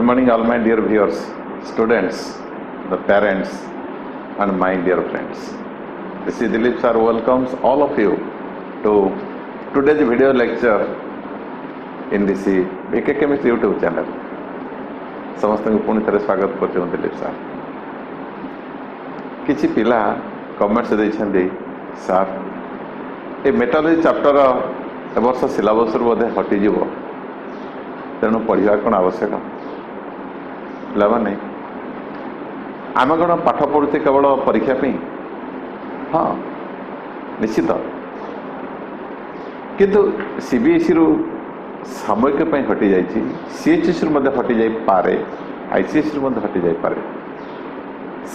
morning, all my dear viewers, students, the parents, and my dear friends. This is Dilip sir welcomes all of you to today's video lecture in this BK Chemistry YouTube channel. समस्त पुणी थे स्वागत करते Dilip sir. किसी पिला comments देइछन्ते sir ए metallurgy chapter ए वर्ष syllabus बोधे हटि जीव तेणु पढ़ा कौन आवश्यक लाभ नहीं आम कौन पाठ पढ़ुचे केवल परीक्षा पे हाँ निश्चित किंतु सीबीएसई रु सामयिक हटि जाइए सीएचएसई हटि जाई पारे आईसीएसई हटि जाई पारे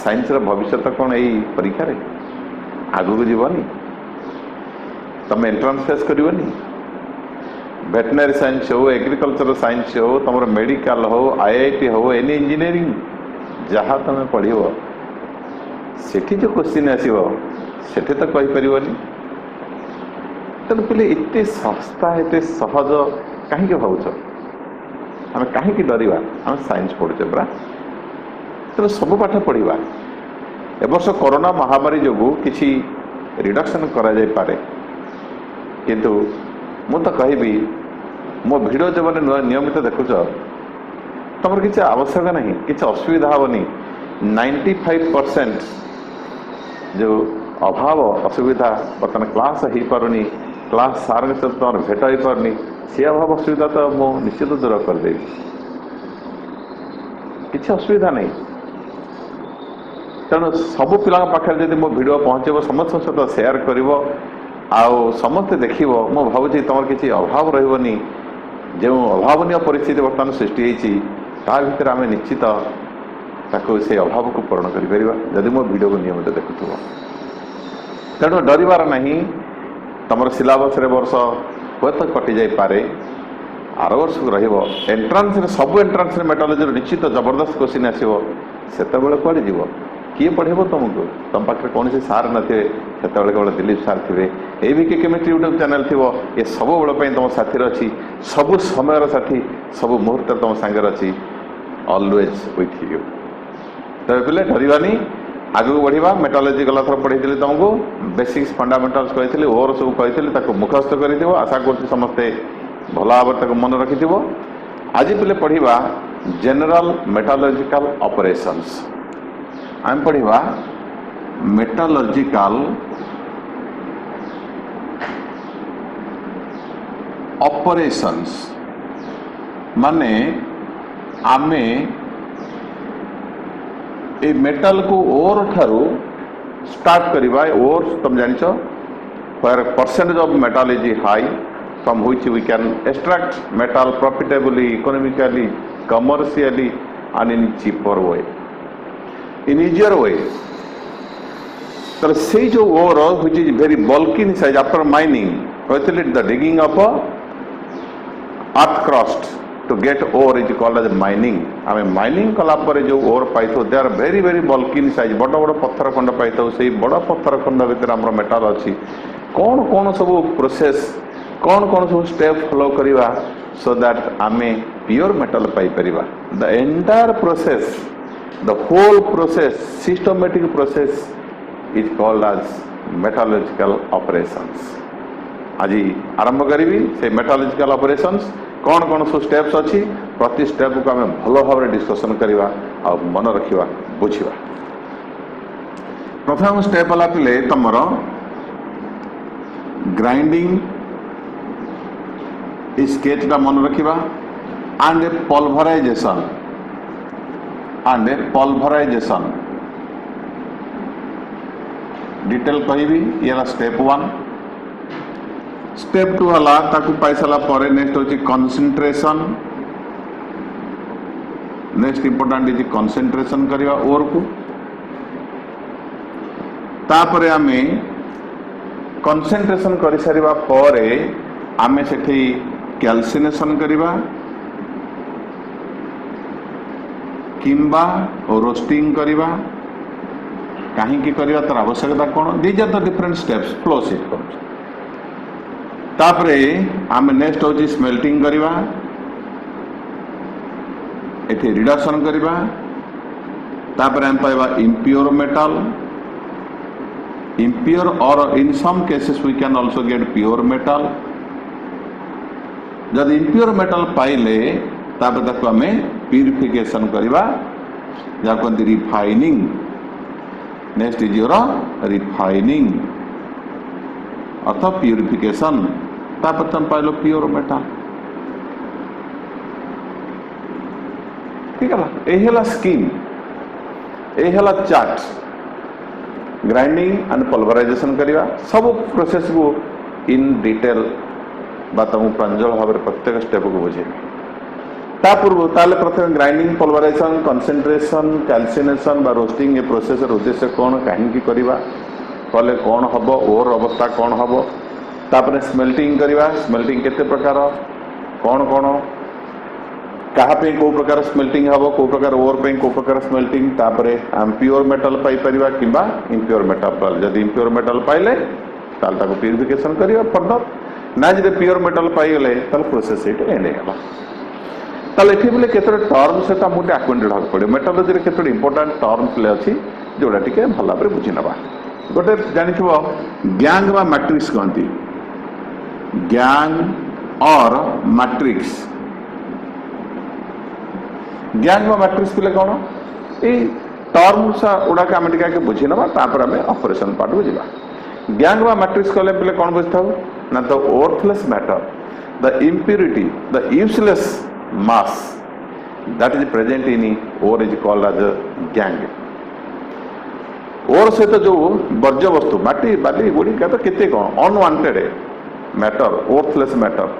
साइंस भविष्य कौन यही परीक्षा रे आगु को जीवनी तुम एंट्रांस फेस करनी वेटनरी साइंस हो एग्रीकल्चर साइंस हो तुम मेडिकल हो आईआईटी हो एनी इंजीनियरिंग जहाँ तुम पढ़ सेठी जो क्वेश्चन आसो सेठी तो कहीपर तेणु पे एत सस्ता एत सहज कहीं भावुच आम कहीं डरवा आम साइंस पढ़ुचे परा तेणु सब पाठ पढ़ा ए वर्ष कोरोना महामारी जो किसी रिडक्शन करा जाय पारे किंतु मु तो कहबी मो भिडियो जो मैंने नियमित देखुच तुम किसी आवश्यक नहीं किसी असुविधा हेनी 95% जो अभाव असुविधा बर्तमान क्लास हो पारुनी क्लास सार के सहित तुम भेट हो पारनी सी अभाव असुविधा तो मु निश्चित दूर करदेवी किसी असुविधा नहीं तेणु सबू पिला पाखे जब मो भिडियो पहुँचे समस्त सहित सेयार कर समस्ते देख मु भावुँ तुम किसी अभाव रही जो अभावनीय परिस्थिति बर्तमान सृष्टि होती आम निश्चित ताको से अभाव को पूरण कर जदि मो भिडियो को नियमित देखुव तेणु डरबार नहीं तुम सिलेबस वर्ष हे तो कटि जाई पारे आर वर्ष को एंट्रांस सब एंट्रांस मेटालॉजी निश्चित जबरदस्त क्वेश्चन आसो से कड़े जीव किए पढ़ेब तुमको तुम पाखे कौन से सार नथे से केवल दिलीप सार थे ये भी केमिस्ट्री यूट्यूब चैनल थी ये सब बेल तुम साथी अच्छी सब समय साथी सब मुहूर्त तुम सांगे अच्छी ऑलवेज विथ यू तब पे डरवानी आगू बढ़ा मेटालॉजी गला थर पढ़ी तुमको बेसिक्स फंडामेंटाल्स कही ओवर सब कही मुखस्त कर आशा कर समस्ते भल भाव मन रखि आज पे पढ़ा जनरल मेटालॉजिकल ऑपरेशंस आम पढ़ा मेटालॉजिकल ऑपरेशंस माने आमे ए मेटल को ओर ठारू स्टार्ट करवा ओर तुम जान where percentage of metal is high from which we can extract metal profitably, economically, commercially and in cheaper way, in easier way. So say जो ore which is very bulky in size after mining, facilitate the digging of a earth crust to get ore is called as mining. आम mining कलापर जो ore पाई they are very very bulky in size बड़ बड़ पत्थर खंड पाई से बड़ पत्थर खंड भितर आम मेटाल अच्छी कौन कौन सब प्रोसेस कौन कौन सब स्टेप फॉलो करवा सो दैट आम प्योर मेटल पाई परिबा the entire process the whole process systematic process is called as metallurgical operations. आज आरंभ करी से मेटालॉजिकल ऑपरेशंस कौन कौन सब स्टेप्स अच्छी प्रति स्टेप को आम भल भाव डिस्कसन करवा आ मन रखा बुझा। प्रथम स्टेप है पे तुम ग्राइंडिंग स्केचटा मन रखा एंड पल्भराइजेशन डिटेल कहबी ये स्टेप 1। स्टेप 2 हला ताकू पाई सारा पर नेक्स्ट होची concentration next important is concentration करवा ओर को तापरे आमे कंसंट्रेशन कर सारिबा परे आमे सेठी कैल्सिनेशन करवा किंबा रोस्टिंग करवा कहीं करवा तार आवश्यकता कौन these are the different steps flow sheet कर तापरे आम नेक्स्ट होची स्मेल्टिंग करवा ये एठी रिडक्शन करबा तापर हम पाइबा impure metal impure or in some cases we can also get pure metal जब impure metal पाइले तापर ताको हमें purification करबा जा कोन refining next is your refining अथवा प्यूरिफिकेशन तापर तुम पाइलो प्योर मेटल ठीक है यही स्कीम यही चार्ट ग्राइंडिंग एंड पल्वराइजेशन करवा सब प्रोसेस को इन डिटेल बा तुमको प्रांजल भाव प्रत्येक स्टेप को बुझे पूर्व ताले प्रथम ग्राइंडिंग पल्वराइजेशन कंसंट्रेशन कैल्सिनेशन बा रोस्टिंग ए प्रोसेस उद्देश्य कौन कहीं करवा कले कौन हम ओर अवस्था कौन हम तापर स्मेल्टिंग करवा स्मेल्टिंग केते प्रकार कौन कौन कहाँ कौ प्रकार स्मेल्टिंग हम कौ प्रकार ओर पे कौ प्रकार स्मेल्टिंग तापर आम प्योर मेटल पाई परिबा किंबा इम्प्योर मेटल जब इम्प्योर मेटल पाइले ताल ताको प्यूरिफिकेशन करवा फर्दर ना जब प्योर मेटल पाइगले ताल प्रोसेस एंड होगा ताले एठी बोले केतरे टर्म सेटा मुटे अक्वेंटेड होक पड़े मेटोलॉजी रे केतरे इंपोर्टेंट टर्म प्ले अछि जोडा टिके भला पर बुझि नबा गोटे जानिथिबो गैंग बा मैट्रिक्स कहंती गैंग और मैट्रिक्स गैंग बा मैट्रिक्स पिले कोन ए टर्म सा उडा का हम टिका के बुझि नबा तापर हम ऑपरेशन पार्ट बुझिबा गैंग बा मैट्रिक्स कहले पिले कोन बुझताउ ना तो worthless matter the impurity the useless mass that is present in ore is called as a gang ore सहित जो वर्ज्य वस्तु माटी बाली गुड़ी का तो कितने कौन unwanted matter worthless matter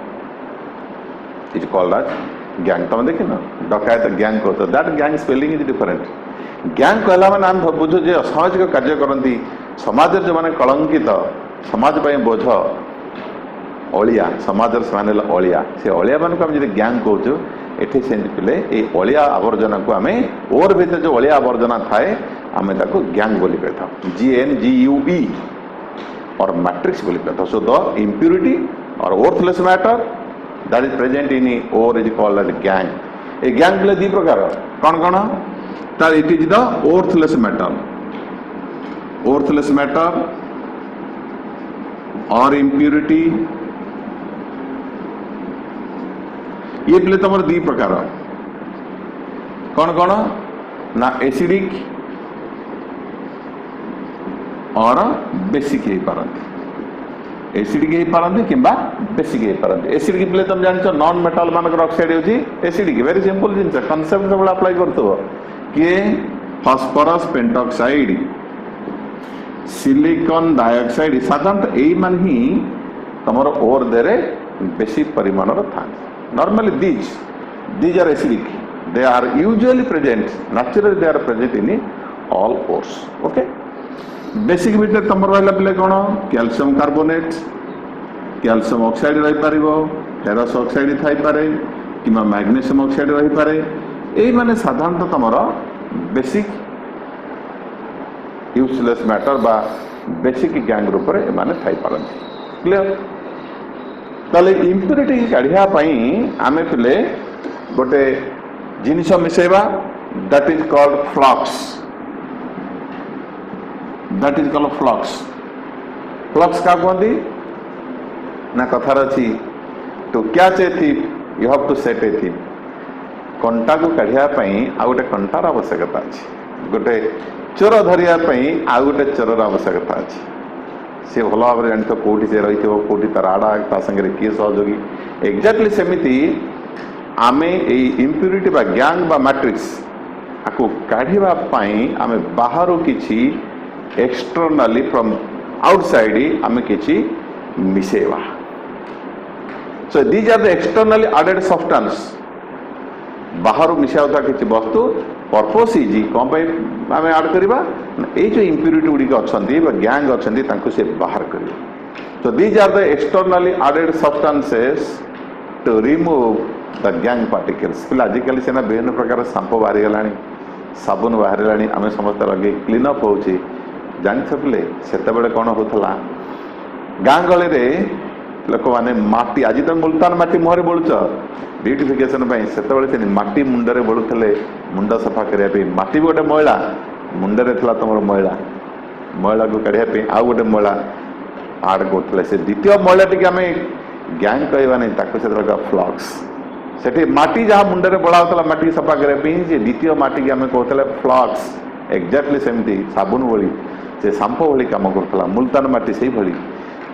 is called as gangue तुम देखिए ना डकायत गैंग को तो that gangue spelling is different gangue कहला माने हम बुझो जे असामाजिक कार्य करती समाज जो माने कलंकित समाज पे बोझ अलिया समाज से अलिया से अलिया मान को गैंग कहूँ एठी से पिले ये अलिया आवर्जना को आम ओर भीतर जो अलिया आवर्जना थाए आम गैंग बोली कहता GNGUE और मैट्रिक्स बोली कहता सो द इम्प्योरिटी और worthless matter that is present in ore is called as gangue a gangue बोले दी प्रकार कौन कौन तार it is the worthless matter और इम्प्योरिटी ये पिले तुम दी प्रकार कौन कौन ना एसिडिक और बेसिक हो पारती एसिडिक हो पारती कि बेसिक हो पारती एसिडिक पिले तुम जान नॉन मेटल मानक ऑक्साइड होची एसिडिक वेरी सिंपल जिन कॉन्सेप्ट सब अप्लाई करथबो कि फास्फोरस पेंटॉक्साइड सिलिकॉन डाइऑक्साइड साधारणतः यही मान ही तुम ओर देरे बेसी परिमाण था normally these are acidic they are usually present naturally they are present in all ores okay basic भीतर तुम रहला पिले कोन कैल्शियम कार्बोनेट कैल्शियम ऑक्साइड रही पारिबो फेरस ऑक्साइड थाई पारे किमा मैग्नीशियम ऑक्साइड रही पारे एई माने साधारणतः तुमरो बेसिक यूजलेस मैटर बा बेसिक गैंग रूप रे माने थाई पारंती क्लियर ताले इम्प्योरिटी काढ़िया पई आमे पिले गोटे जिनिस मिसेबा that is called flux flux का कहती ना कथार अच्छी to catch a thief you have to set a thief कंटा को काढ़िया पई आ गोटे कंटार आवश्यकता अच्छी गोटे चोर धरिया पई आ गोटे चोरर आवश्यकता अच्छी सी भल भाव जान कौटी से रही कौटी तार आड़ा ता संगे किए सहयोगी एक्जाक्टली सेमिति आमे इम्प्योरिटी बा गैंग बा मैट्रिक्स आपको काढ़िबा पई आमे बाहर किछि एक्सटर्नली फ्रॉम आउटसाइड आमे किछि मिसेवा so these are the externally added substance बाहर मिसाउता किछि वस्तु पर्पस इज कौन आम आड करवा ये जो इम्प्योरिटी गुड़िक अच्छा गैंग अच्छा से बाहर कर तो these are the externally added substances to remove the gangue particles पे आजिकल सीना विभिन्न प्रकार सांपो बाहरी गला साबुन बाहर आम समस्त लगे क्लीन अप हो जान पे से कौन होता गाँ गली लोक मैंने माटी आज तुम मुल्तान माटी मुहर बोलुच ब्यूटिफिकेशन से माटी मुंडरे बोलुले मुंड सफा करने माटी भी गोटे मैला मुंडरे था तुम मैला मैला को काढ़ापी आउ गोटे मैला आड करते से द्वितीय मैला टी आम गैंग कहवा नहीं फ्लक्स से माटी जहाँ मुंडरे बड़ा माटी सफा करने द्वितीय माटी की आम कहते फ्लक्स एक्जाक्टली सेमती साबुन भली से सांपो भली कम करुला मुल्तान माटी से भली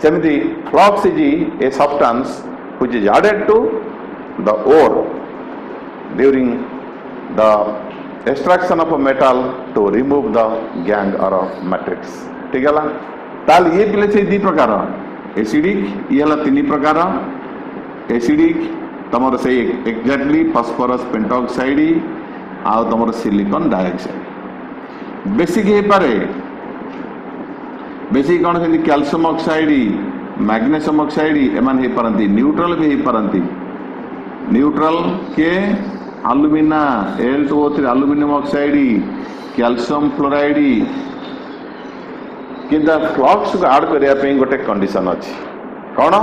सेमती flux is a substance which is added to the ore during the extraction of metal to remove the gangue और मैट्रिक्स ठीक है ताल ये पिले से दी प्रकार एसिडिक ये तीन प्रकार एसिडिक तुम से एक्जाक्टली फॉस्फोरस पेंटॉक्साइड आ तुम सिलिकॉन डाइऑक्साइड बेसिक हो पारे बेसिक कौन से कैल्शियम ऑक्साइड मैग्नेशियम ऑक्साइड एमान हो पारती न्यूट्रल भी हो पारती न्यूट्रल के अलुमिना Al2O3 aluminium oxide calcium fluoride किंतु फ्लक्स को आड करने गोटे कंडीशन अच्छी कौन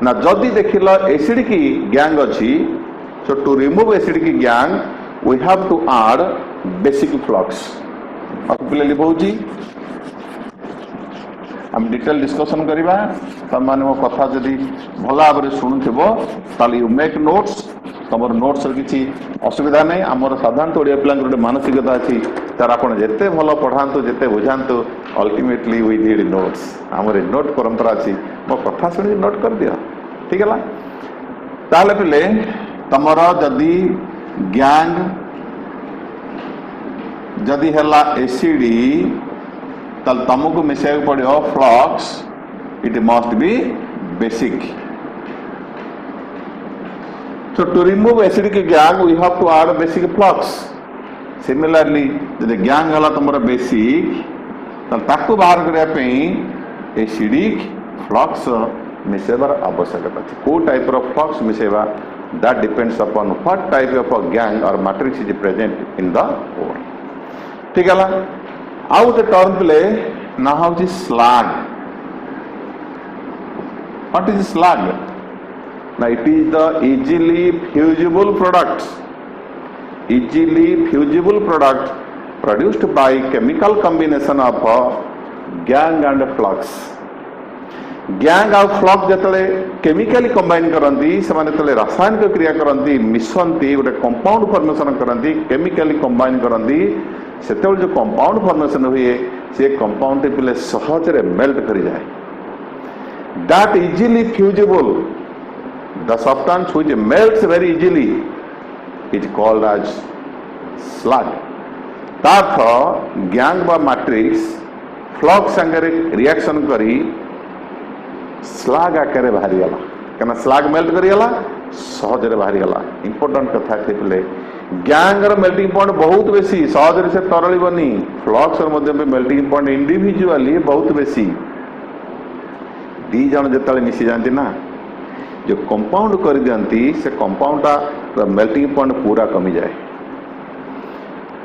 ना जदि देख ल एसिडिक गैंग अच्छी so to remove acidic gangue we have to add basic flux पिले लिखी हम डिटेल डिस्कशन करवा तुम मैंने मो कथा जदि भल भाव में शुणुव यू मेक नोट्स तुम नोट्स किसी असुविधा नहीं आमर साधारण ओडिया पिला गोटे मानसिकता अच्छी तार आप जिते भल पढ़ातु जिते बुझातु अल्टीमेटली वी नीड नोट्स आमर नोट परंपरा अच्छी मो कथा शुणी नोट कर दियो ठीक है ताले पिले तमर जदि गैंग जदि है एसिड तल तुमको मिसाइक पड़ो flux it must be basic so to remove acidic gang we have to add basic flux similarly जब gang है तुम्हारा बेसिक तल ताकू बाहर करने एसिडिक फ्लक्स मिसेबार आवश्यकता अच्छी कौ टाइप फ्लक्स मिसेबा that depends upon what type of a gang or matrix is present in the ore ठीक है आउ गोटे टर्म प्ले ना हूँ स्लाग व्हाट इज स्लाग ना it is the easily fusible product produced by chemical combination of gang and flux gang और flux जिते chemically combine करती से रासायनिक क्रिया करती मिशंती गोटे कंपाउंड फॉर्मेशन करती केमिकली कंबाइन करती से जो कंपाउंड फॉर्मेशन हुए से कंपाउंड पिले सहजरे मेल्ट कर जाए that easily fusible the substance which melts very easily is called as slag तार्थ गैंग बा मैट्रिक्स फ्लक्स संगे रिएक्शन करी स्लग आकार बाहरी गला क्या स्लग मेल्ट करीगला सहजरे बाहरी गला इंपोर्टेंट कथा पिले गैंग मेल्टिंग पॉइंट बहुत बेसी सहजरे से तरलबनी फ्लक्स मेल्टिंग पॉइंट इंडिविजुअली बहुत बेसी दी जन जो मिसी जाती ना जो कंपाउंड कर दियंती से कंपाउंड मेल्टिंग पॉइंट पूरा कमी जाए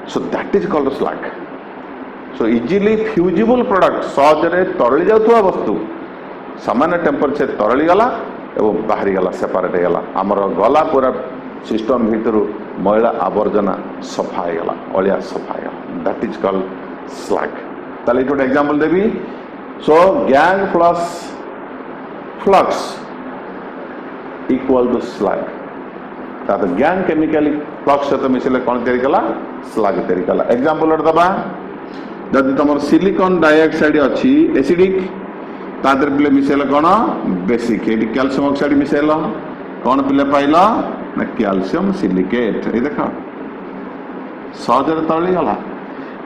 so that is called slag so easily fusible product सहजरे तरली जाउथुवा वस्तु सामान्य टेम्परेचर तरली गला एवं बाहरी गला सेपरेट हो गला आमर गला पूरा सिस्टम भितर मैला आवर्जना सफा हो गला अलिया सफा हो गला दैट इज कॉल्ड स्लग ताले गोटे एग्जांपल देबी so gangue plus flux equal to slag तातो गैंग केमिकली फ्लक्स सहित मिसले कौन तैयारी कला स्लग तैयारी कला एग्जांपल दबा जदि तुम सिलिकॉन डाइऑक्साइड अच्छी एसिडिक तादर पिले मिसेल कौन बेसिक ये कैल्शियम ऑक्साइड मिसेल कौन पिले पाइल ना कैल्शियम सिलिकेट ये देख सहजरे तरली गला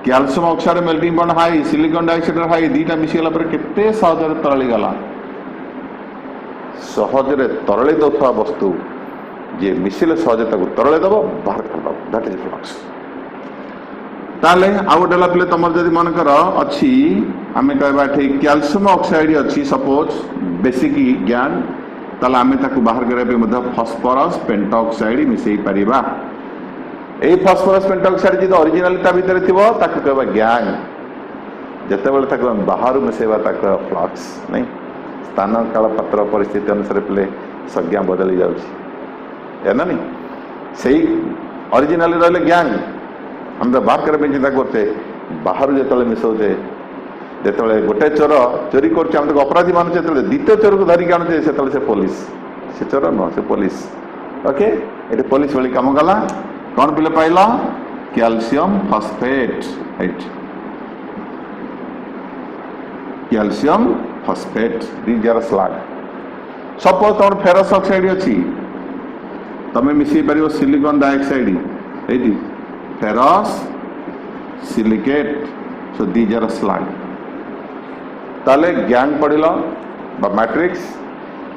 calcium oxide melting point high silicon dioxide high दीटा मिसीगला केते सहजरे तरली गला सहजरे तरली दौथुवा वस्तु जे मिसिले सहजे ताकू तरले दब बाहर कर दब दैट इज फ्लक्स ताले आउ गोटे पिले तुम जदि मन कर अच्छी आम कहवा कैल्शियम ऑक्साइड अच्छी सपोज बेसिक गैंग ताले आम ताकू बाहर करने फॉस्फोरस पेंटॉक्साइड मिसई पारिबा ए फॉस्फोरस पेंटॉक्साइड जो ओरिजिनल ता भीतर थिबो ताकू कहवा गैंग जते बेले ताकू बाहर मिसेबा ताकू फ्लक्स नहीं स्थान काल पात्र परिस्थिति अनुसार पे संज्ञा बदली जाए ना नहीं से ओरिजिनली रही गैंग हम तो बाहर करने चिंता करते बाहर जो मिसाऊे जो गोटे चोर चोरी कर अपराधी मानुचे द्वितीय चोर को धरिक आणुचे से पुलिस से चोर नुह से पुलिस ओके ये पुलिस भाई कम कला कौन पिले पाइल calcium phosphate calcium phosphate these are slag suppose तुम फेरस ऑक्साइड अच्छी तुम्हें मिसई पार सिलिकॉन डाइऑक्साइड ये ferrous silicate so these are slag ताले गैंग पढ़िल मैट्रिक्स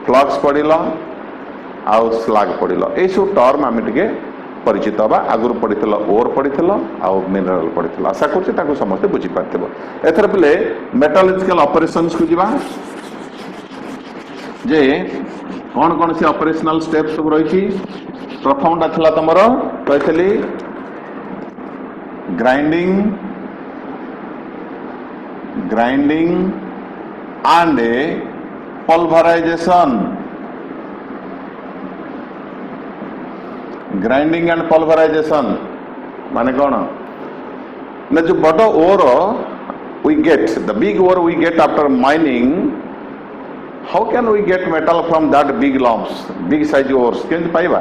फ्लक्स पढ़िल आउ स्लग पढ़िल ये सब टर्म आम टे परिचित हवा आगुरी पढ़ी ओर पढ़ी आउ मिनरल पढ़ी आशा कर समस्ते बुझीपार एथर पे मेटालॉजिकल ऑपरेशंस को जीवा जे कौन कौन से ऑपरेशनल स्टेप सब रही प्रथमटा था तुम कही grinding and pulverization grinding and pulverization माने कौन ना जो बड़ ore we get the big ore we get after mining how can we get metal from that big lumps big size ores केमती पाइबा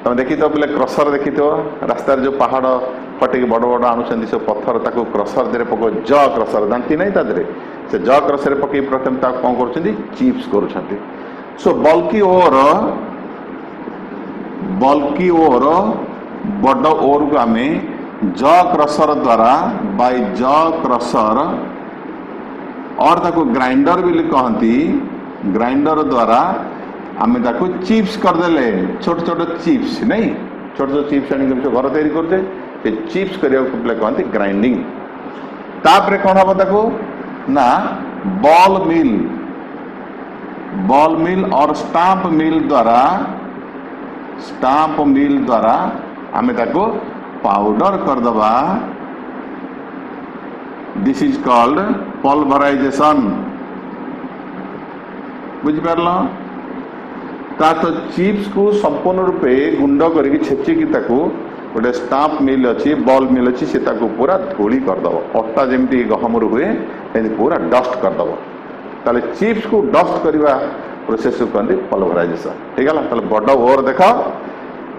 तुम देखी तो पे क्रसर देखी तो रास्ता जो पहाड़ फटिक बड़ बड़ आणुंट सब पत्थर ताको क्रसर दे पक ज क्रसर दांती नहीं तादे से ज क्रसर पकई प्रथम कौन कर चिप्स कर सो बल्कि ओर बड़ ओर को आम ज क्रसर द्वारा बाय ज क्रसर और ताको ग्राइंडर भी कहती ग्राइंडर द्वारा आम ताको चिप्स करदे छोट छोट चिप्स नहीं छोट छोट चिप्स आनी घर तैयारी करते चिप्स करने कहते ग्राइंडिंग तापर कौन हम ताको ना बॉल मिल और स्टाम्प मिल द्वारा आम ताको पाउडर करदबा दिस इज कॉल्ड पल्वराइजेशन बुझिपार तो चिप्स को संपूर्ण रूपे गुंड करके छेचिकी गोटे स्टाम्प मिल अच्छी बॉल मिल अच्छी से पूरा धूली करदब अटा जमी गहम हुए पूरा डस्ट करदब ताले चिप्स को डस्ट करने प्रोसेस को कहते पल्वराइजेशन ठीक है बड़ ओर देख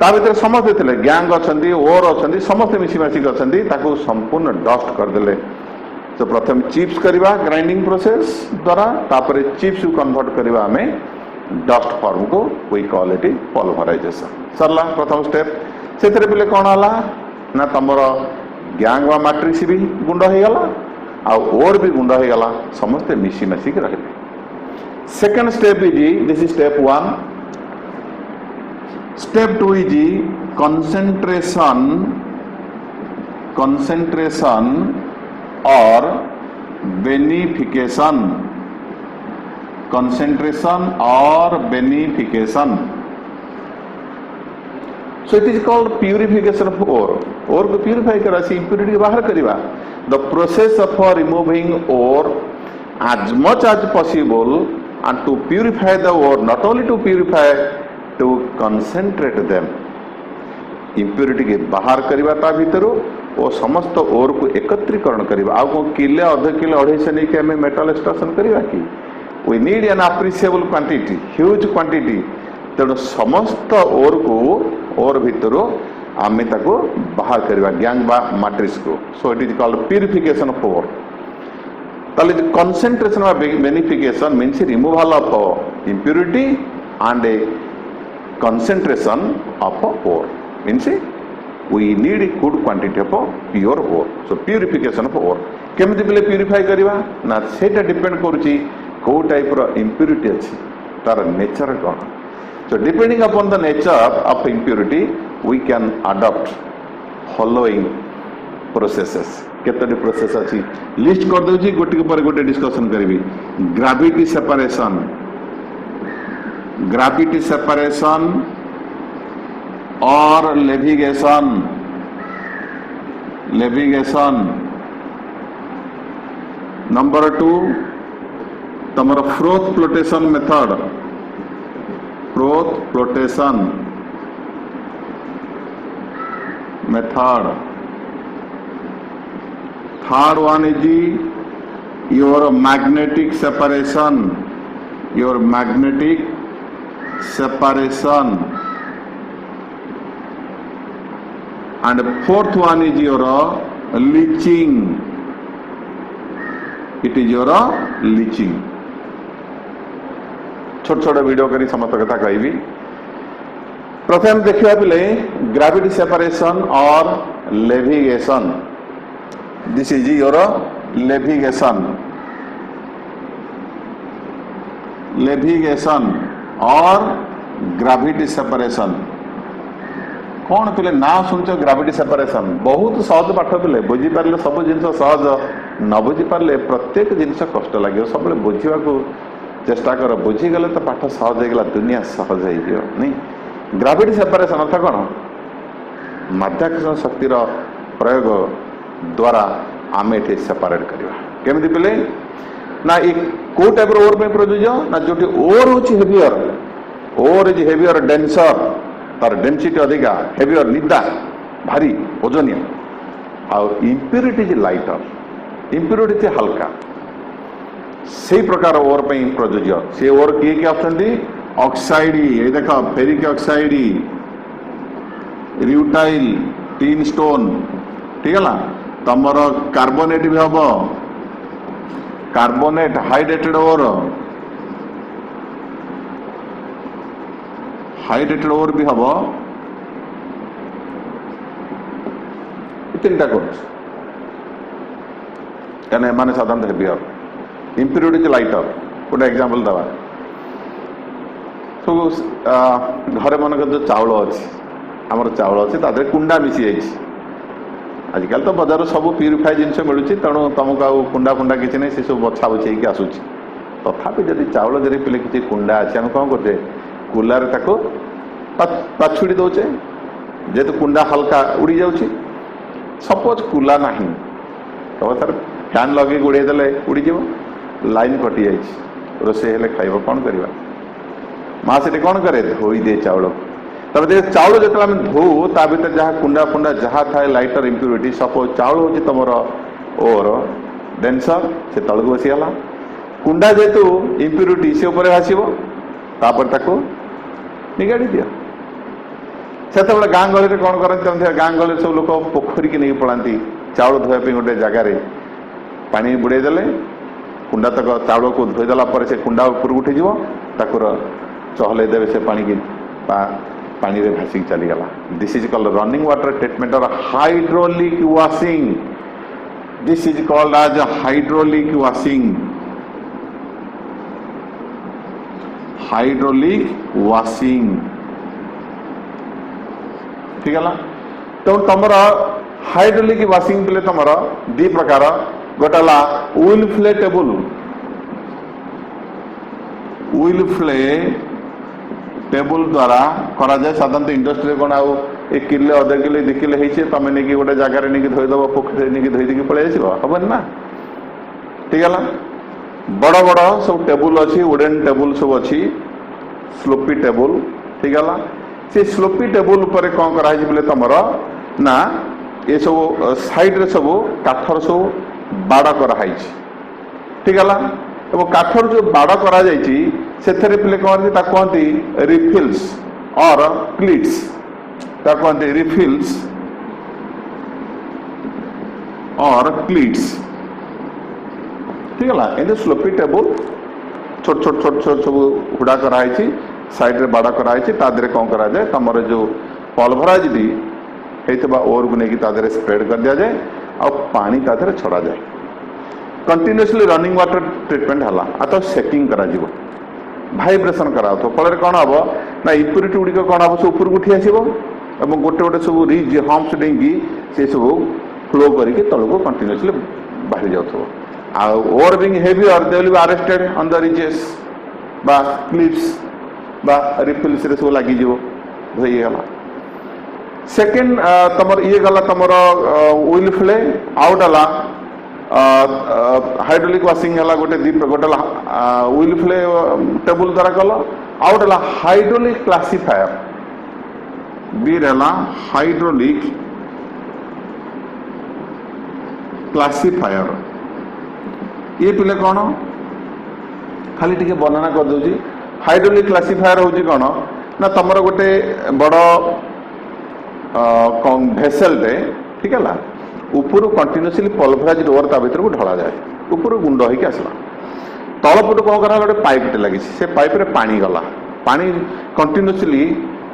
ता भर समस्ते थे गैंग अच्छा ओर अच्छा समस्ते मिशीमाशिक अच्छा संपूर्ण डस्ट करदे तो प्रथम चिप्स करवा ग्राइंडिंग प्रोसेस द्वारा तापर चिप्स को कन्वर्ट करवा आम डस्ट फॉर्म को वी कॉल इट पल्वराइजेशन सरला प्रथम स्टेप से पे कौन है ना तुम गैंग व मैट्रिक्स भी गुंड हो गला ओर भी गुंड हो गला समस्ते मिशीमाशिक रहे second step is this is step 1 step 2 is concentration और beneficiation so it is called purification of ore को purify करा impurity बाहर करिवा the process of removing ore as much as possible and to purify the ore not only to purify to concentrate them impurity के बाहर करिवा ता भीतर वो समस्त ओर को एकत्रीकरण करिवा आ को किले आधा किलो 250 नहीं के हमें मेटल एक्सट्रैक्शन करिवा की we need an appreciable quantity huge quantity तेणु समस्त ओर को ओर भीतर आम ताको बाहर करवा गैंग बा मैट्रिक्स को so it is called purification of ore ताले concentration of beneficiation means removal of impurity and a concentration of ore means we need a good quantity of pure ore so purification of ore केमती बेले purify करवा ना सेटा depend करुची को type रो impurity अच्छी तार नेचर कौन so depending upon the nature of impurity we can adopt following processes केतोटी प्रोसेस अच्छी लिस्ट कर दउची गोटी पर गोटे डिस्कशन करबी ग्रेविटी सेपरेशन और लेविगेशन नंबर 2 तमर froth flotation method, froth flotation method. Third one is your magnetic separation, your magnetic separation, and fourth one is your leaching, it is your leaching। छोट छोट वीडियो करी समस्त कथा कहबी। प्रथम देखिया पिले ग्रेविटी सेपरेशन और levigation. This is your levigation, levigation और ग्रेविटी सेपरेशन। कौन पिले ना सुनछ ग्रेविटी सेपरेशन? बहुत सहज पाठ पिले, बुझी पारले सब जिनस सहज, न बुझी पारले प्रत्येक जिनस कष्ट लगे। सब बुझा को चेष्टा कर, बुझीगले तो पाठ सहज होगा, दुनिया सहज हो नहीं। ग्रेविटी सेपरेशन अर्थ कौन? माध्याकर्षण शक्तिर प्रयोग द्वारा आम ये सेपरेट करवा केमी पिले ना एक को टाइप ओर में प्रयोज्य ना जो ओर हूँ heavier, ore is heavier denser, तार डेंसिटी अधिका, हेवियर निदा भारी ओजनिया, और इम्प्यूरिटी इज लाइटर, इम्प्यूरिटी हल्का। से प्रकार ओर पे प्रयोज्य। से ओर किए किए आसुँच ऑक्साइड, ये देख फेरिक ऑक्साइड, रियूटाइल, टीन स्टोन, ठीक है ना। तमर कार्बोनेट भी हम, कार्बोनेट हाइड्रेटेड ओर, हाइड्रेटेड ओर भी हम, तीन टा कर माने साधारण हेवियर, इम्प्यूरिटी लाइटर। गोटे एग्जांपल दवा तो घरे मनक जो चाउल अच्छी, आमर चाउल अच्छी तादे कुंडा मिसी जाइए। आजिकल तो बजार सब प्यूरिफाई जिन मिलूँ, तेणु तुमको आउ कुंडा फुंडा किसी नहीं, से सब बछा बछेक आसूँ। तथापि जदि चाउल जदि पिले किसी कुंडा अच्छे आम कौन करते कुलार ताको पाछुड़ी दौचे, जेहेतु कुंडा हल्का उड़ी जाऊँगी। सपोज कुला ना तो तार फैन लगे गोड़े देले उड़ी जीव, लाइन कटि जाइए, रोषे हेले खाइब कौन करवा? माँ से कौन करे? धोई दे चाउल। तब चाउल जो आम धो ता भर जहाँ कुंडा फुंडा जहाँ थाए लाइटर इम्प्यूरिटी, सपोज चाउल हूँ तुम ओर डेंसर, से तलक बसीगला। कुंडा जेहेतु इम्प्यूरिटी से ऊपर भाषिब, तापर निगाड़ी दिया। से गाँ गहली कौन करते? गाँ गहली सब लोग पोखरी की नहीं पड़ाती चाउल धोवाई गोटे जगार पा बुड़े देले, कुंडा तक चाउल को धोईदेला से कुंडा ऊपर उठीज, चहल देवे से पानी की पानी रे भासिक चलीगला। This is called running water treatment और hydraulic washing. This is called as hydraulic washing, hydraulic washing, ठीक है ना। तो तुम हाइड्रोलिक वॉशिंग पे तुम दी प्रकार, गोटेला wheel Phule table, wheel Phule table द्वारा करा जाए। साधारणतः इंडस्ट्री कौन आउ एक किले अध किले 2 किले होती तुम नहीं गोटे जगार नहीं धोईदेव, पोखरी नहीं धोई देकी पलि हेबन ना, ठीक है। बड़ बड़ सब टेबल अच्छी, वुडेन टेबल सब अच्छी, स्लोपी टेबल, ठीक है। से स्लोपी टेबल पर कौन कराई बोले तुम ना ये सब साइड रे सब काठर सब बाड़ कराई, ठीक है। तो काठर जो बाड़ करा से पिले कौन कहती रिफिल्स और क्लिट्स, कहते रिफिल्स और क्लिट्स, ठीक है। ये स्लोपी टेबल छोट छोट छोट छोट सब हुड़ा कराई, साइड रे बाड़ कराई, तादे कौन करा जाए तुम जो पल्भराइज भी होता ओवर को लेकिन स्प्रेड कर दिया जाए और पानी तादे छड़ा जाए। कंटिन्यूअसली रनिंग वाटर ट्रीटमेंट है तो सेकिंग करा जीवो, भाइब्रेशन करा फल कौन हम ना इम्प्यूरिटी गुड़िक कौन हम सब ऊपर उठी आसो और गोटे गोटे सब रिज हम्प्स डेंगी से सब फ्लो करके तलक कंटिन्यूअसली बाहर जाऊ। Over being heavier they will be arrested on the ridges बा क्लिप्स बा रिफिल्स रे सब लगी धोईगला। सेकेंड तुम ये गला तुम व्हील फ्ले आउट है हाइड्रोलिक वाशिंग है गोटे गोटे व्हील फ्ले टेबुल द्वारा कल आउ गोटे हाइड्रोलिक क्लासीफायर बी रहा हाइड्रोलिक क्लासीफायर ये पिले कौन खाली टिके वर्णना कर दूची हाइड्रोलिक क्लासीफायर होची कौन ना तुम गोटे बड़ भेसेलटे ठीक है ऊपर कंटिन्यूसली पल्भराइज ओवर ता भीतर को ढला जाए ऊपर गुंड होकर आसला तलपट कौन करा गोटे पाइपटे लगी से पाइप रे पानी गला पानी कंटिन्यूसली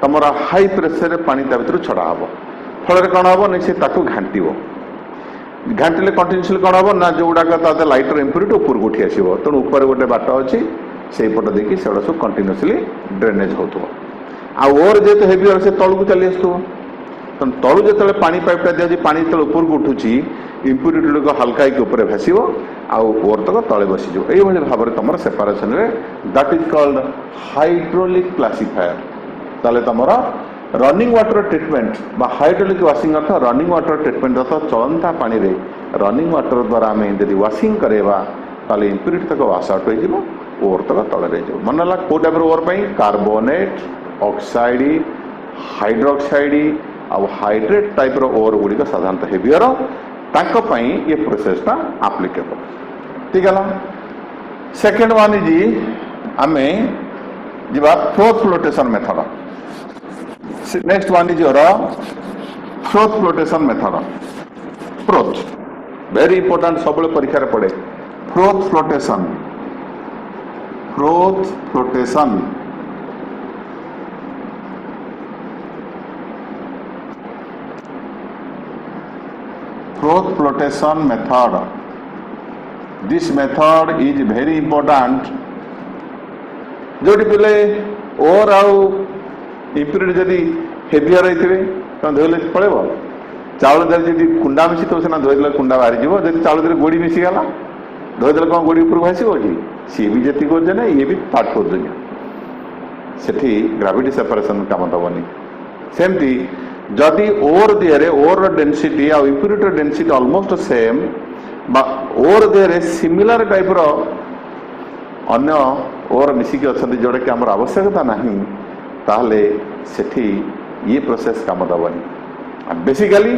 तुम हाई प्रेसर पानी ता भीतर छड़ा हम फल कौन हम नहीं से घांटो घांटिले कंटिन्यूसली कौन हम ना जो गुड़ाक लाइटर इम्प्यूरिटी ऊपर को उठी आसो तेणु ऊपर गोटे बाट अच्छी से पट देखिए से सब कंटिन्यूसली ड्रेनेज हो ओवर जेहतु हेवी से तलू चली आसो तेणु तलू जो पानी पाइपटा दिया पानी जो ऊपर को उठुची इम्प्यूरिटी गुड़िक हल्का होकर भाषो ओवर तक तले बसीज ये भाव में तुम separation that is called hydraulic classifier ताले तुम रनिंग वाटर ट्रीटमेंट बा हाइड्रोलिक वाशिंग अर्थ रनिंग वाटर ट्रीटमेंट अर्थ चलता पानी रे रनिंग वाटर द्वारा आम जब वाशिंग करेगा ताले इम्प्यूरिटी तक वाश आउट हो ओवर तक तले रही मन है कौ type over carbonate oxide hydroxide आउ हाइड्रेट टाइप ओवर गुड़िक साधारणतः हेवियर तांकपाई ये प्रोसेसटा आप्लिकेबल ठीक है। सेकेंड वन इज आम जा froth flotation method next one is your froth flotation method froth very important सब परीक्षा पड़े froth flotation froth flotation method this method is very important जो पिले ओवर आउ इम्प्यूरिटी जदि हेवियर रही तुम धोले पड़े चाउल दे जी कुंडा मिसी तो सीना धोईदे कुंडा बाहरी जी जब चाउल दे गोड़ी मिसीगला धोईदे कौन गोड़ी ऊपर भाषो कि सी भी जी कर ये भी पार्ट कर से ग्राविटी सेपरेशन काम दबनी सेमती जदि ओवर दिहरे ओवर डेनसीटी आ इम्प्यूरिटी डेनसीटी ऑलमोस्ट सेम बा ओवर दिहरे सिमिलर टाइप रो अन्य ओवर मिसिकी अच्छा जोड़ा कि आमर आवश्यकता नहीं ताहले सेठी ये प्रोसेस काम दबनी बेसिकली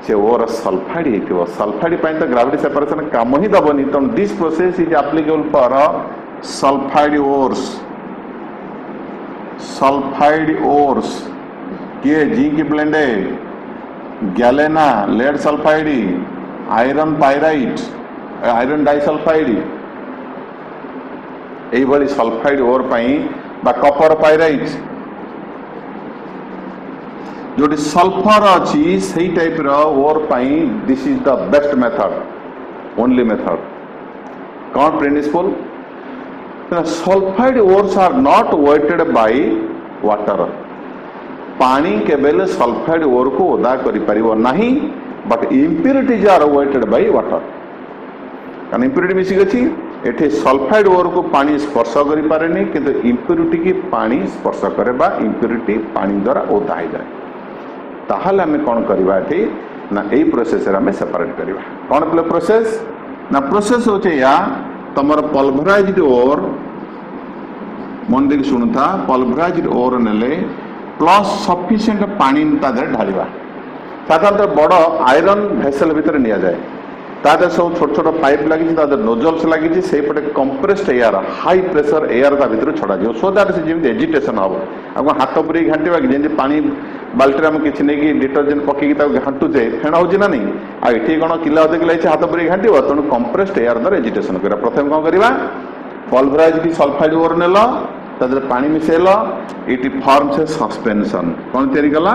से ओवर सल्फाइड हो सल्फाइड तो ग्राविटी सेपरेशन काम ही दबनी तो this process is applicable for sulphide ores किए zinc blende galena lead sulphide iron pyrite iron disulphide यही सल्फाइड ओर बा कपर पाइराइट जो सल्फर अच्छी से type ore this is the best method only method कौन principle sulphide ores are not wetted by water पानी केवल sulphide ore को ओदा करी but impurities are wetted by water कारण इम्प्यूरिटी मिसिक अच्छी एठी सल्फाइड ओर को पानी स्पर्श करि पारेनी किंतु इम्प्यूरिटी की पानी स्पर्श करे बा इम्प्यूरिटी पानी द्वारा ओदा हो जाए ताहले हमें कौन करवा एठी ना एई प्रोसेस रे हमें सेपरेट करवा कौन प्ले प्रोसेस ना प्रोसेस होचे या तमर पल्वराइज्ड ओर मन देख सुनता पल्वराइज्ड ओर नेले प्लस सफिशिएंट पानी ढालिबा साधारणतः बड़ आयरन भेसल भितर निया जाए तादे सब छोट छोट पाइप लगी नोजल्स लगी से पटे compressed air high pressure air ता भीतर छड़ा जो सो दैट से जेमि एजिटेशन हम आगो हाथ पुरी घांटीबा जेमि पानी बाल्टी हम किछि नै कि डिटर्जेंट पकेकी ता घांटुजे फेण होछि ना नहीं आ एठी कोन किला अधे किला हाथ पुरी घांटीबो तणु कंप्रेस्ड एयर द्वारा एजिटेशन करा प्रथम कोन करबा पल्वराइज्ड सल्फाइड ओर नेला तादरे पानी मिसेल इट फॉर्म से सस्पेंशन कौन तैयारी कला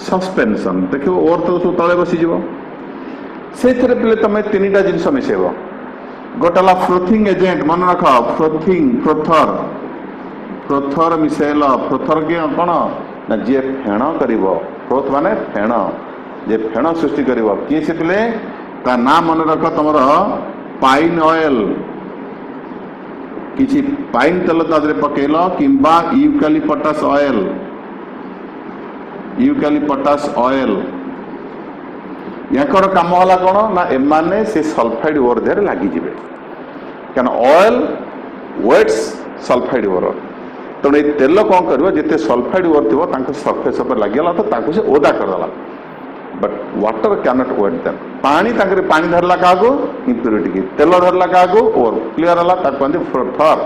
सस्पेंशन देखो ओर तो सब तले बसी जीवो से पे तुम तीन टा जिन मिसेब गोटेला फ्रोथिंग एजेंट मन रख फ्रोथिंग प्रोथर मिसेल प्रोथर के कौन ना जी फेण कर फ्रोथ माने फेण जे फेण सृष्टि कर किए से पिले ता ना मन रख तुम पाइन ऑयल किसी पाइन तेल तादरे पकेल किंबा यूकालिपटास ऑयल याकर काम होला कौन ना एमाने से सल्फाइड ओर देहरे लगिजे क्या ऑयल वेट्स सल्फाइड ओर तेणु ये तेल कौन कर जिते सल्फाइड ओर थी सरफेस लगिगला तो से ओदा करदेला but water cannot wet then पानी पानी धरला क्या इम्प्यूरिटी की तेल धरला क्या ओर क्लीयर है कहते फ्लोथर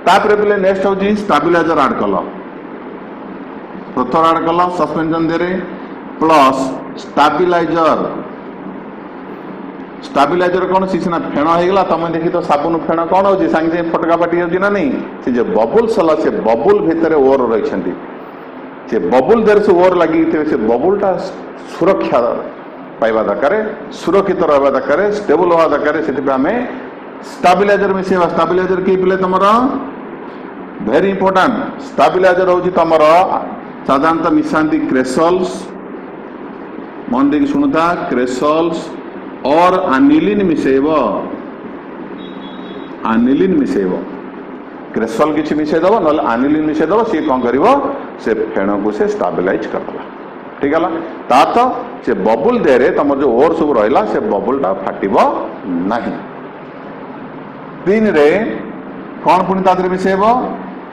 तापर पे नेक्स्ट हूँ स्टाबिलाइजर आड कल फ्लोथर आड कल सस्पेंशन देरे प्लस स्टाबिलाइजर स्टाबिलाइजर कौन सी सीना फेण होगा तुम देखी तो साबुन फेण कौन हो सांगे सांगे फटका फाटी ना नहीं से जो बबुल्स है से बबुल भितर ओर रही से बबुल देर से ओर लगी से बबुलटा सुरक्षा पाइबा दरकार सुरक्षित रहा दरकार स्टेबल हवा दरकार से आम स्टाबिलाइजर मिसेवा स्टाबिलाइजर किए पिले तुम वेरी इंपोर्टाट स्टाबिलाइजर हूँ तुम साधारणतः मिशांती क्रेसल्स मन देखिए शुणुता क्रेसल्स और आनिलिन मिसेब क्रेसल किसी मिसेदब ना आनिलिन मिसेदब सी कौन कर से फेण को से स्टाबिलाइज करदेला ठीक है ता तो से बबुल देहरे तुम जो ओर सब रहा से बबुलटा फाटब नहीं तीन रे कौन पुणी तादरे मिसेब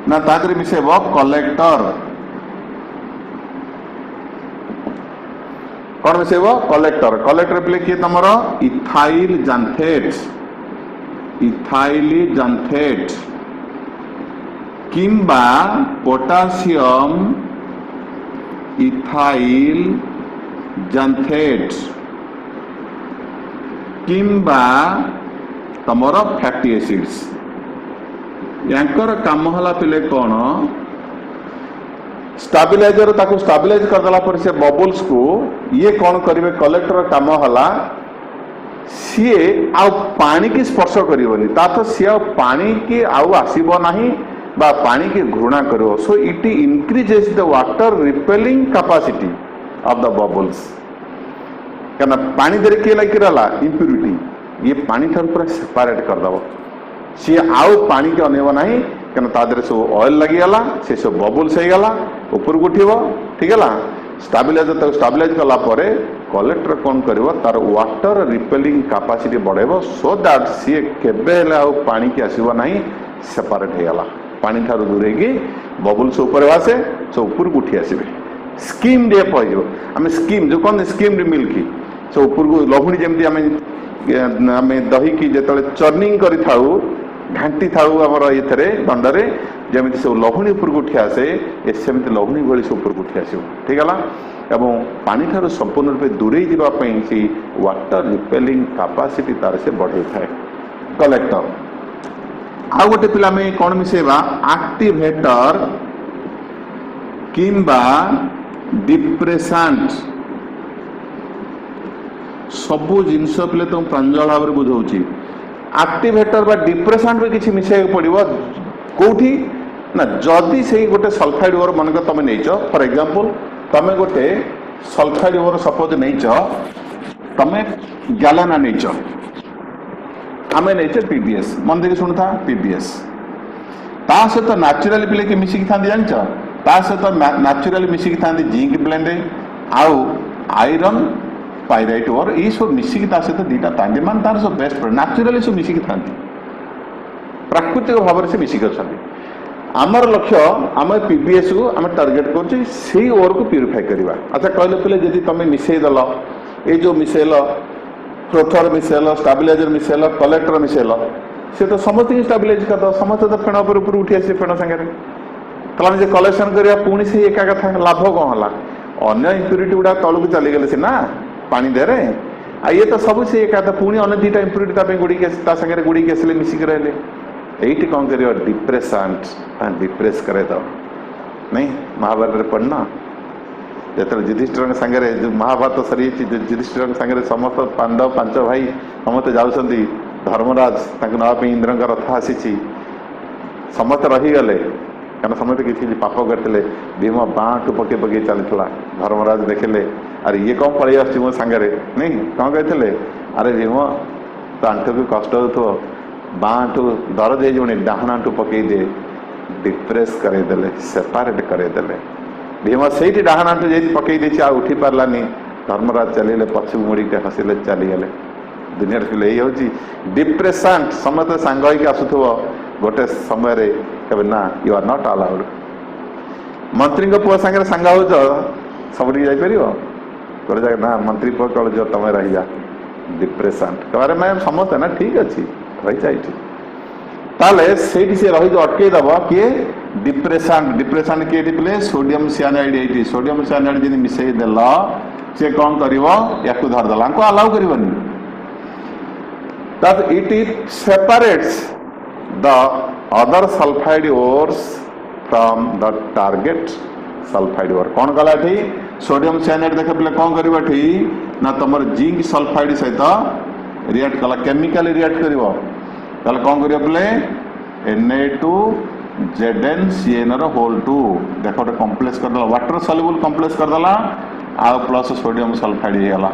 ना तादरे मिसेब कलेक्टर कौन मिसेब कलेक्टर कलेक्टर पे किए तुम इथाइल जांथेट किंबा पोटासियम इथाइल जांथेट किंबा तमर फैटी एसिड्स यांकर काम होला पिले कौन स्टाबिलाइजर ताको स्टाबिलाइज करदेला पर से बबुल्स को ये कौन करेंगे कलेक्टर काम होला सी आ पानी की स्पर्श करिवनी ता तो सी आ पानी की आउ आसीबो नाही बा पानी की घृणा करिवो so it increases the water repelling capacity of the bubbles क्या पानी देर किए लगी रहा इम्प्यूरिटी ये पानी ठार पूरा सेपरेट करदेव सी आउ पानी के अनेब ना क्या सब ऑयल लगिगला से सब बबुल्स हो गला ऊपर को उठिब ठीक है स्टाबिलाइजर तक स्टाबिलाइज कला कलेक्टर कौन कर तार वाटर रिपेलिंग कैपेसिटी बढ़ेब सो दैट सी केबे पानी की आसब ना सेपरेट हो गला पानी ठार दूरे की बबुल्स ऊपर आसे सब ऊपर को उठी आसबे स्कीम डे पड़ो आम स्कीम जो कौन स्कीम मिल्क से ऊपर को लहुणी जमी आम दही की जो चर्निंग कर घाटी थाऊ आमर ये दंडरे जमी सब लहुणी ऊपर को उठी आसे सेमती लहुणी भाई सब ऊपर को उठी आस ठीक है एवं पानी ठार संपूर्ण रूपे दूरे जावाई वाटर रिपेलिंग कैपेसिटी तार से बढ़े थाए कलेक्टर आउ गोटे पिला में कौन मिसेबा एक्टिवेटर किंबा डिप्रेसेंट सबू जिनस पे तुम प्रांजल भाव में बुझाऊँ एक्टिवेटर बा डिप्रेसेंट भी किसी मिसेक पड़ो कौटी ना जदि से गोटे सल्फाइड ओवर मन तुम नहीं फॉर एग्जांपल तुम गोटे सल्फाइड ओवर सपोज नहीं तुम गैलेना नहीं आम नहीं पीबीएस मन देखिए शुणुता पीबीएस ता सहित नाचुराली पिले कि मिसिकी था जान ता सहित नाचुराली मिसिकी था जिंक ब्लेंड आउ आयरन पाइराइट ओवर ये सब मिसिकी सहित दीटा था मान तार सब बेस्ट नाचुराली सब मिसिकी था प्राकृतिक भाव से मिसिकी अच्छा आमर लक्ष्य आम पीबीएस को आम टार्गेट कर ओवर को प्यूरीफाई करवा अच्छा कहले पे जब तुम मिसेदेल ये जो micelle frother micelle stabilizer micelle collector micelle से तो समस्त स्टाबिलाइज कर समस्त तो फेण ऊपर उठी आसे फेण सागे कल कलेक्शन करवा पुणी से एका कथा लाभ कौन है अन्य इम्प्यूरिटी गुड़ा तलू को चलीगले सीना पानी देरे आ ये तो सब से एका पुणी अन्य दुटा इम्प्यूरिटी गुड़ी सागे गुड़ी आसे मिसिक रहे ये कौन कर डिप्रेसेंट डिप्रेस करे तो नहीं महाभारत पढ़ना जो युधिष्ठिर सागर जो महाभारत सरी युधिष्ठिर सागर समस्त पांडव पांच भाई समस्त जाऊँच धर्मराज नापी इंद्र रथ आसी समस्त रहीगले क्या समस्त किसी पाप करते भीम बाँटू पके पके चलता धर्मराज देखले अरे ये कौन पलि आस मो सागर नहीं कौन कहते अरे भीम तो आंठू भी कष्ट हो बाँटू दरद हो डाहण आंठू पकई दे डिप्रेस करदेले सेपारेट करदेले भीम से डाहण आंठू जे पकई दे उठी पार्लानी धर्मराज चलिए पछ मुड़ी के हसिले चलीगले दुनिया यही हूँ डिप्रेसेंट समस्त सांग आसुव गोटे समय कहे ना यू आर नॉट अलाउड मंत्री पुआ सांगे सांग हो सब जापर गोटे जगह ना मंत्री पुआ कह जो तुम रही जा डिप्रेसेंट कहे मैम समझते ना ठीक अच्छे रही जाइए ताले से रही अटकईदब किए डिप्रेसेंट डिप्रेसेंट किए टिपले सोडियम साइनाइड ये सोडियम साइनाइड जी मिसेदेल सी कौन कर धरदेला अलाउ करनी that it separates the other sulfide ores from the target sulfide ore कौन कला थी सोडियम साइनाइड देखे पे कौन करबा थी ना तमर जिंक सल्फाइड सहित रिएक्ट कला केमिकल रिएक्ट करबो तले कौन करबा पे Na2ZnCN रो होल 2 देखो कॉम्प्लेक्स कर दला वाटर सॉल्युबल कॉम्प्लेक्स कर दला आ प्लस सोडियम सल्फाइड हे गला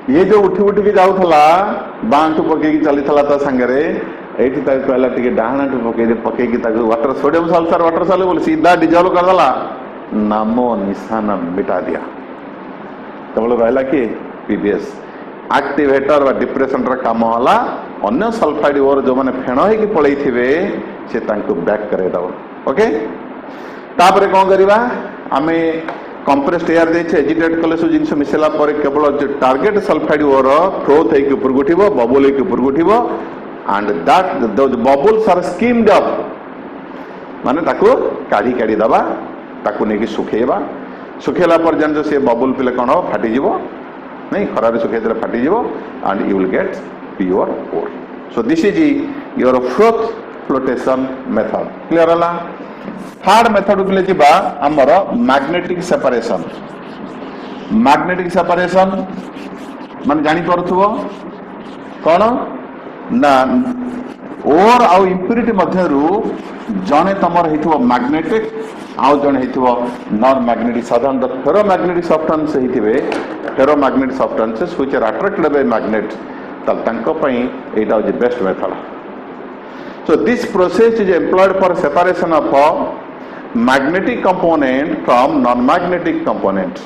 ये जो उठी उठी की जाऊला बांटू पकई चली सांगे ये कहला डाणाटू पकई water sodium sulphur water soluble सीधा डिजल्व करदेला नामो निशान मिटा दिया केवल रहा कि पीबीएस एक्टिवेटर व डिप्रेशन काम है अन्य सल्फाइड ओर जो मैंने फेण हो पलई थे से बैक करदेव ओके तापर कौन करवा आम कंप्रेस्ड एयर दे एजिटेट कले सब जिन मिसेला केवल टार्गेट सल्फाइड ओर फ्रोथ होकर ऊपर उठब बबुल होकर ऊपर उठब and that bubbles are skimmed up माने ताको काढ़ी काढ़ी दबा ताको नहीं सुखेबा सुखेला पर जान से बबुल पिले कौन हो फाटी नहीं खरार सुखे फाटी and you will get pure ore so this is your froth flotation method clear है थर्ड मेथड को लेजिबा हमर मैग्नेटिक सेपरेशन मान जानी परथुबो कोन ना ओर आउ इंप्यूरिटी मध्यरु जने तमर हेतुबो मैग्नेटिक आउ जने हेतुबो नॉन मैग्नेटिक साधारण फेरोमैग्नेटिक सब्सटेंस हेतिबे ferromagnetic substances which are attracted by magnet तल तांको पई एटा is best method so this process is employed for separation of magnetic component from non-magnetic component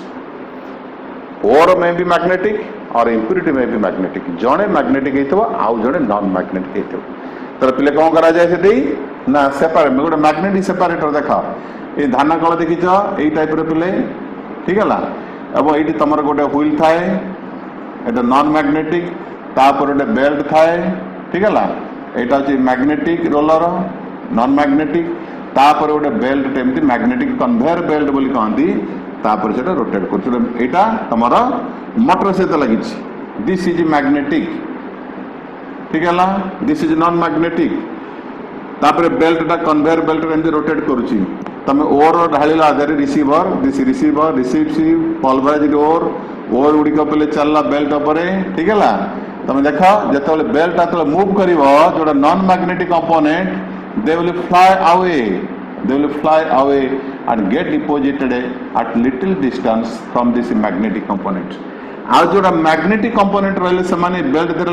ore may be magnetic or impurity may be magnetic जड़े magnetic हेतुबो आउ जड़े non magnetic हेतुबो तर पिले कौन करा जाय सेठी ना सेपरेट गोटे मैग्नेटिक सेपरेटर देखा ये धान कल देखिछ एई टाइप रे पिले ठीक है अब ये तुम गोटे व्हील थाए एटा नॉन मैग्नेटिक तापर गोटे बेल्ट थाए ठीक है एटा हूँ मैग्नेटिक रोलर नॉन मैग्नेटिक तापर गोटे बेल्ट एमती मैग्नेटिक कन्वेयर बेल्ट बोली कहती तापर से रोटेट कर तुम मोटर सहित लगी दिस इज मैग्नेटिक ठीक है दिस इज नॉन मैग्नेटिक तापर बेल्टा कन्वेयर बेल्ट एमती रोटेट करुच्ची तुम ओर ढाला देर receiver this receiver receive pulverized ore गुड़िक पे चलला बेल्ट उपर ठीक है तुम देख जो बेल्ट जो मूव कर जो non magnetic component they will fly away and get deposited at little distance from this magnetic component आ जो मैग्नेटिक कंपोनेंट रही से बेल्ट देर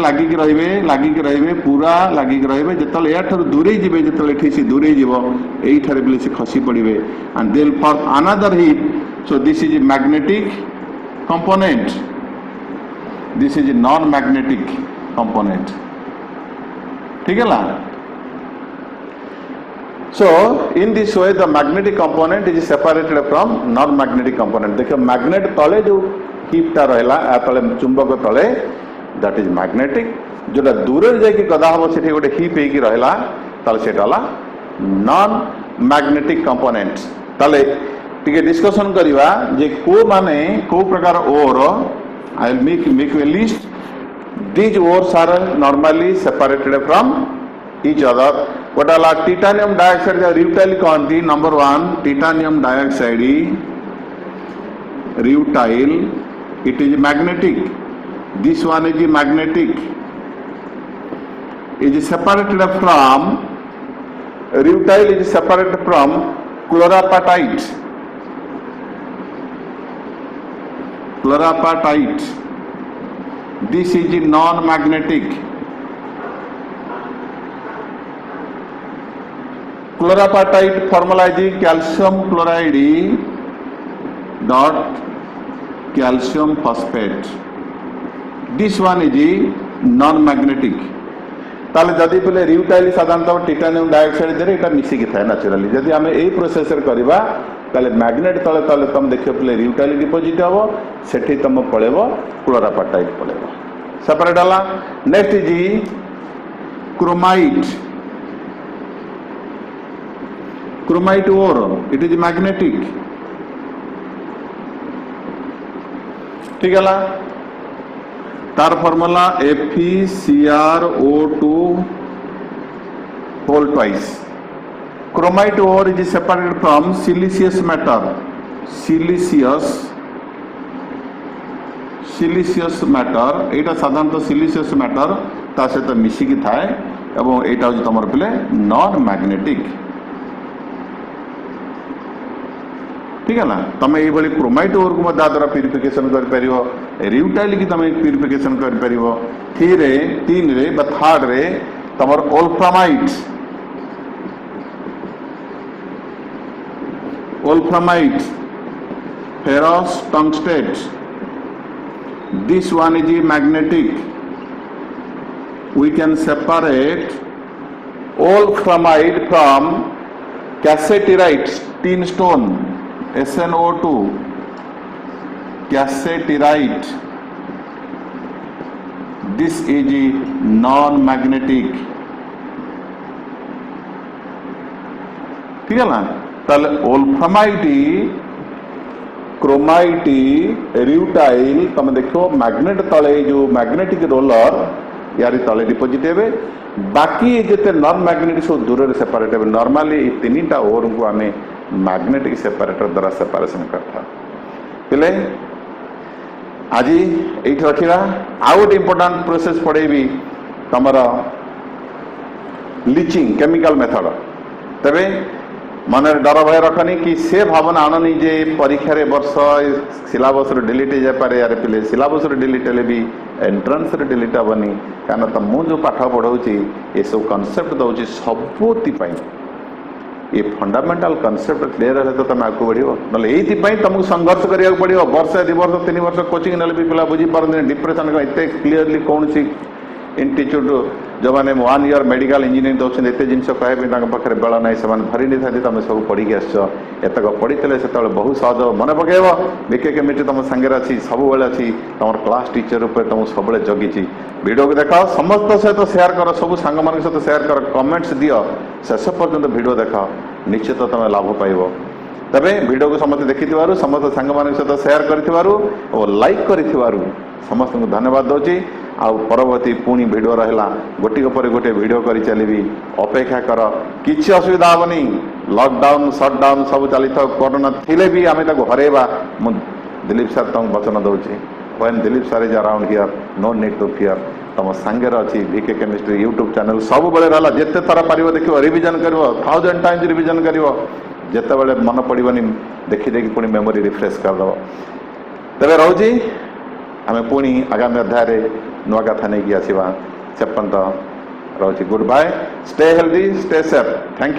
लगिक रे पूरा लगिक रे जो या दूरे जी जो दूरे ये से खसी पड़े and they will form another heat so this is magnetic component this is a non-magnetic component ठीक है so in this way the magnetic component is separated from non-magnetic component देखिए मैग्नेट तले जो हीप टा रहला आ तले चुंबक तले that is magnetic जोटा दूर जाके गदा हम सेठी गोटे हीप हेकी रहला तले सेटाला नॉन मैग्नेटिक कंपोनेंट तले टिके डिस्कशन करिवा जे को माने को प्रकार ओर I will make you a list. These ores are normally separated from each other. What are titanium dioxide? Rutile कहती number 1 titanium dioxide. Rutile. It is magnetic. This one is magnetic. It is separated from rutile. Is separated from chlorapatite. Chlorapatite. This is non-magnetic. Chlorapatite formula is calcium chloride dot calcium phosphate. This one is non-magnetic. ताले जदि पहले रिउटाइल साधारणतः titanium dioxide दे एटा मिसिकी थाए naturally जदि आम यही process करवा ताले मैग्नेट तले तले तुम देखियो पहले रिउटाइल डिपोजिट हम सेठी तुम पड़ेब क्लोरापाटाइट पड़ेब सेपरेट हला. Next is chromite. Chromite ore it is magnetic. ठीक है तार formula FeCrO2 whole twice. Chromite ore is separated from siliceous matter. Siliceous matter एटा साधारणतः siliceous matter ता सहित मिसिकी थाए एवं एटा हूँ तुम पे नॉन मैग्नेटिक. ठीक है ना तुम ये क्रोमाइट ओर को द्वारा प्यूरिफिकेशन कर रिउटाइल की तुम प्यूरिफिकेशन कर तीन रे थर्ड रे तुम wolframite ferrous tungstate. This one is magnetic. We can separate wolframite from cassiterite tin stone SnO2 cassiterite. This is non-magnetic. ठीक है ना ताले ओल्फ्रामाइट क्रोमाइट रिउटाइल तुम देखो मैग्नेट तले जो मैग्नेटिक रोलर यार तले डिपोजिट हे बाकी जिते नॉन मैग्नेटिक सब दूर सेपरेट हे. नॉर्मली तीन टा ओर को आम मैग्नेटिक सेपरेटर द्वारा सेपरेशन करता पिले आज ये रखा. आउ गोटे इंपोर्टाट प्रोसेस पढ़ेबी तुम लिचिंग केमिकल मेथड. तेरे मन डर भय रखनी कि से भावना आणनी जे परीक्षा रे वर्ष सिलेबस डिलीट हो जाए यार पिले सिलेबस डिलीट हेले भी एंट्रांस डिलीट हेनी कारण तो मुझे पाठ पढ़ाऊँगी ये सब कनसेप्ट दूसरी सबुपाई ये फंडामेंटल कनसेप्ट क्लीयर है तो तुम आगे बढ़ो ना ये तुमको संघर्ष करा पड़ो वर्ष 2 वर्ष 3 वर्ष कोचिंग ना भी पिला बुझी पारती डिप्रेशन एत क्लीयरली कौन सी इंस्टीट्यूट जो मैंने 1 year मेडिकल इंजीनियरिंग दौरान एत जिन कहते पाखे बेल ना से भरी नहीं था तुम सब पढ़ी आसतक पढ़ी से बहुत सहज मन पकेब बीके केमिस्ट्री तुम सांगे अच्छी सब अच्छी तुम क्लास टीचर रूप तुम सब जगी वीडियो को देख समस्त सहित सेयार कर सब सांग मान सहित सेयार कर कमेंट्स दियो शेष पर्यंत वीडियो देख निश्चित तुम लाभ पाइब. तबे वीडियो को समस्त देखि समस्त सांग मान सहित सेयार कर लाइक कर समस्त को धन्यवाद दूसरी. आउ परवर्ती पुणी वीडियो रहा गोटे पर गोटे वीडियो कर चलि अपेक्षा कर किसी असुविधा हेनी. लॉकडाउन सटडाउन सब चली कोरोना थिले भी आम हरेबा. दिलीप सर तुमको वचन दूसरी when Dilip sir is around here no need to fear. तुम सांगे अच्छी बीके केमिस्ट्री यूट्यूब चैनल सब बेले रहा जिते थर पार देख रिविजन कर 1000 टाइम्स रिविजन कर जिते बड़े मन पड़ोनी देखी देखी पुणी मेमोरी रिफ्रेश करदेव. तेरे रोची आम पुणी आगामी अध्याय नुआ कथा नहीं आसवा से पर्यंत रोची. Good bye. Stay healthy stay safe. Thank you.